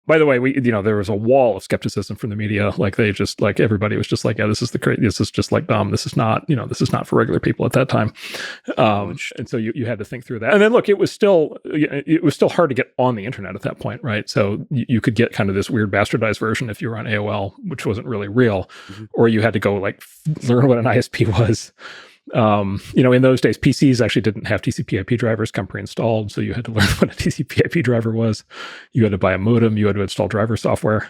By the way, there was a wall of skepticism from the media. Like they just like everybody was just like, yeah, this is this is just like dumb. This is not, this is not for regular people at that time. And so you had to think through that. And then look, it was still hard to get on the internet at that point, right? So you could get kind of this weird bastardized version if you were on AOL, which wasn't really real, or you had to go like learn what an ISP was. In those days, PCs actually didn't have TCP/IP drivers come pre-installed, so you had to learn what a TCP/IP driver was. You had to buy a modem. You had to install driver software.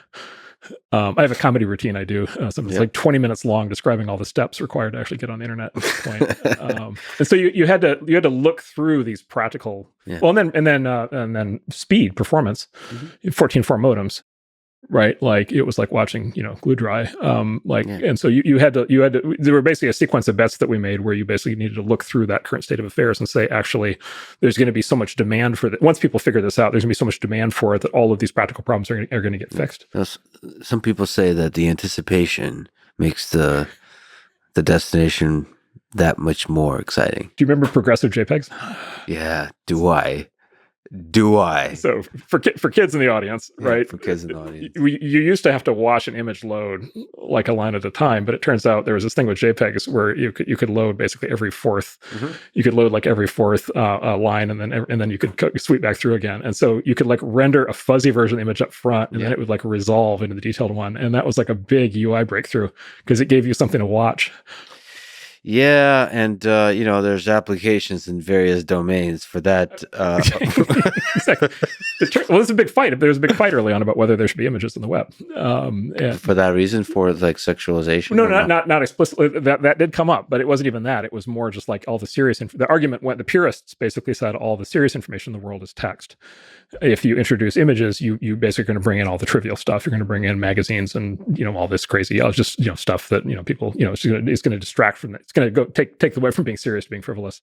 I have a comedy routine I do. Something that's like 20 minutes long, describing all the steps required to actually get on the internet at this point. And so you had to look through these practical. Yeah. Well, and then speed, performance, 14.4 modems. Right, like it was like watching, glue dry. And so you had to. There were basically a sequence of bets that we made where you basically needed to look through that current state of affairs and say, actually, there's going to be so much demand for that. Once people figure this out, there's going to be so much demand for it that all of these practical problems are going to get fixed. Some people say that the anticipation makes the destination that much more exciting. Do you remember progressive JPEGs? Yeah. Do I? So for kids in the audience, right? For kids in the audience. You used to have to watch an image load like a line at a time, but it turns out there was this thing with JPEGs where you could load basically every fourth. You could load like every fourth line, and then you could sweep back through again. And so you could like render a fuzzy version of the image up front, and then it would like resolve into the detailed one. And that was like a big UI breakthrough because it gave you something to watch. Yeah, and there's applications in various domains for that. Exactly. Well, there's a big fight. There was a big fight early on about whether there should be images in the web. And for that reason, for like sexualization. No, not explicitly. That did come up, but it wasn't even that. It was more just like all the serious. The argument went. The purists basically said all the serious information in the world is text. If you introduce images, you basically are going to bring in all the trivial stuff. You're going to bring in magazines and all this crazy, just stuff that people it's going to distract from that. It's going to go take away from being serious to being frivolous.